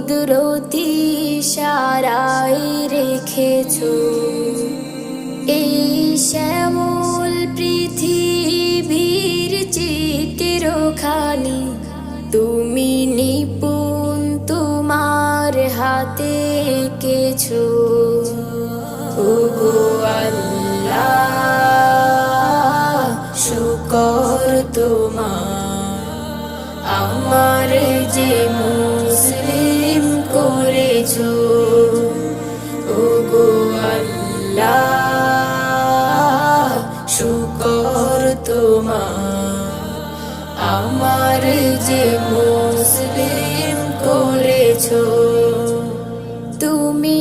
কুদরতি ইশারায় রেখেছো এই শ্যামল পৃথিবীর চিত্রখানি। তুমি নিপুণ তোমার হাতে এঁকেছো। ওগো আল্লাহ শুকর তোমার, আমার যে মুসলিম করেছো। ওগো আল্লাহ শুকর তোমার, আমার যে মুসলিম করেছো। তুমি